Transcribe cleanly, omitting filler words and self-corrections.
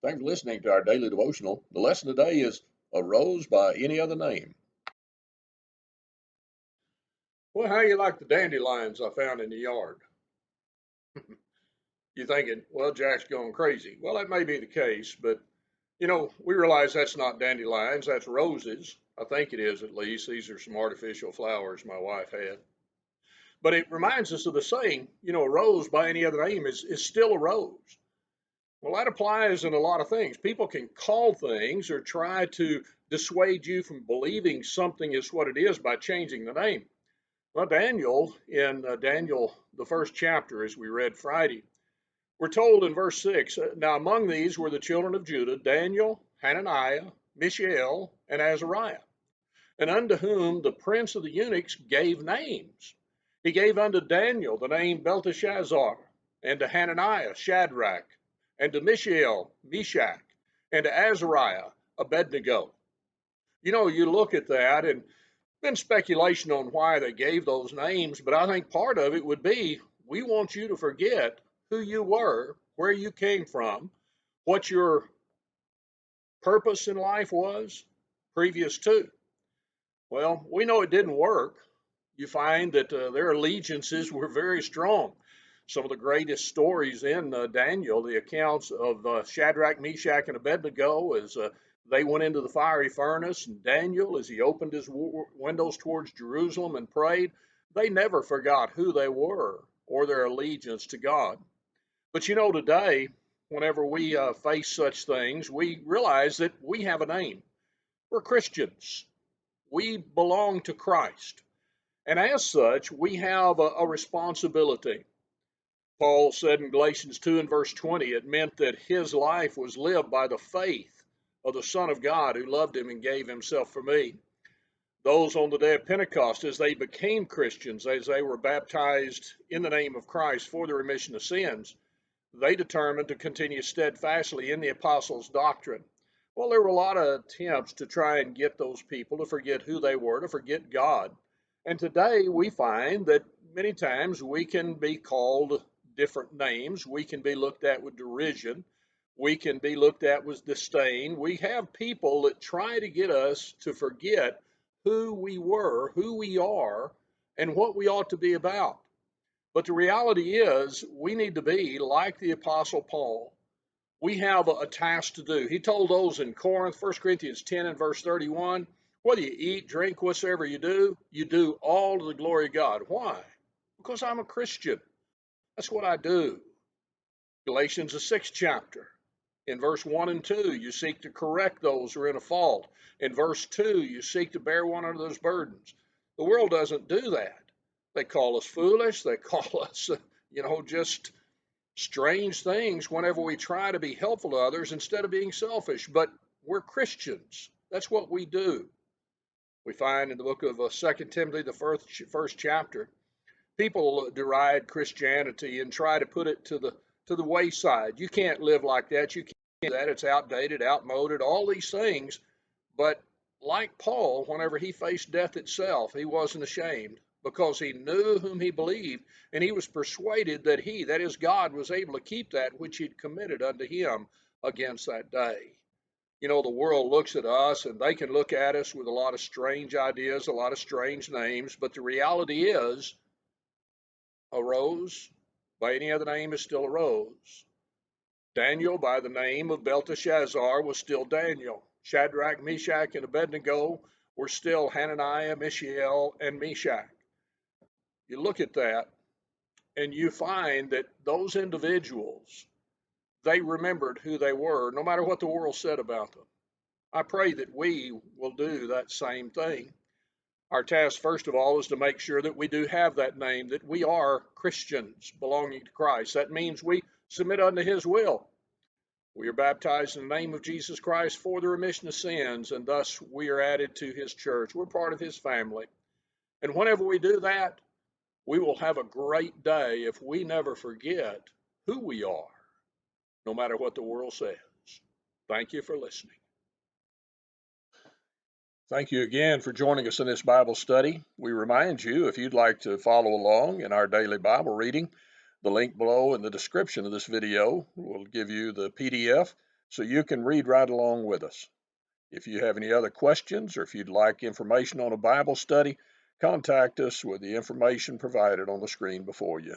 Thanks for listening to our daily devotional. The lesson today is a rose by any other name. Well, how you like the dandelions I found in the yard? You're thinking, well, Jack's going crazy. Well, that may be the case, but we realize that's not dandelions, that's roses. I think it is at least. These are some artificial flowers my wife had. But it reminds us of the saying, a rose by any other name is still a rose. Well, that applies in a lot of things. People can call things or try to dissuade you from believing something is what it is by changing the name. Well, Daniel, in Daniel, the first chapter, as we read Friday, we're told in verse 6 now among these were the children of Judah, Daniel, Hananiah, Mishael, and Azariah, and unto whom the prince of the eunuchs gave names. He gave unto Daniel the name Belteshazzar, and to Hananiah, Shadrach, and to Mishael, Meshach, and to Azariah, Abednego. You look at that, and been speculation on why they gave those names, but I think part of it would be we want you to forget who you were, where you came from, what your purpose in life was previous to. Well, we know it didn't work. You find that their allegiances were very strong. Some of the greatest stories in Daniel, the accounts of Shadrach, Meshach, and Abednego, as they went into the fiery furnace, and Daniel, as he opened his windows towards Jerusalem and prayed, they never forgot who they were or their allegiance to God. But today, whenever we face such things, we realize that we have a name. We're Christians. We belong to Christ. And as such, we have a responsibility. Paul said in Galatians 2 and verse 20, it meant that his life was lived by the faith of the Son of God who loved him and gave himself for me. Those on the day of Pentecost, as they became Christians, as they were baptized in the name of Christ for the remission of sins, they determined to continue steadfastly in the apostles' doctrine. Well, there were a lot of attempts to try and get those people to forget who they were, to forget God. And today we find that many times we can be called different names. We can be looked at with derision. We can be looked at with disdain. We have people that try to get us to forget who we were, who we are, and what we ought to be about. But the reality is, we need to be like the Apostle Paul. We have a task to do. He told those in Corinth, 1 Corinthians 10 and verse 31, whether you eat, drink, whatsoever you do all to the glory of God. Why? Because I'm a Christian. That's what I do. Galatians, the 6th chapter. In verse 1 and 2, you seek to correct those who are in a fault. In verse 2, you seek to bear one another's burdens. The world doesn't do that. They call us foolish. They call us, just strange things whenever we try to be helpful to others instead of being selfish. But we're Christians. That's what we do. We find in the book of 2 Timothy, the first chapter, people deride Christianity and try to put it to the wayside. You can't live like that. You can't do that. It's outdated, outmoded, all these things. But like Paul, whenever he faced death itself, he wasn't ashamed because he knew whom he believed, and he was persuaded that he, that is God, was able to keep that which he'd committed unto him against that day. The world looks at us and they can look at us with a lot of strange ideas, a lot of strange names, but the reality is a rose by any other name is still a rose. Daniel by the name of Belteshazzar was still Daniel. Shadrach, Meshach, and Abednego were still Hananiah, Mishael, and Meshach. You look at that and you find that those individuals, they remembered who they were, no matter what the world said about them. I pray that we will do that same thing. Our task, first of all, is to make sure that we do have that name, that we are Christians belonging to Christ. That means we submit unto his will. We are baptized in the name of Jesus Christ for the remission of sins, and thus we are added to his church. We're part of his family. And whenever we do that, we will have a great day if we never forget who we are, no matter what the world says. Thank you for listening. Thank you again for joining us in this Bible study. We remind you, if you'd like to follow along in our daily Bible reading, the link below in the description of this video will give you the PDF so you can read right along with us. If you have any other questions or if you'd like information on a Bible study, contact us with the information provided on the screen before you.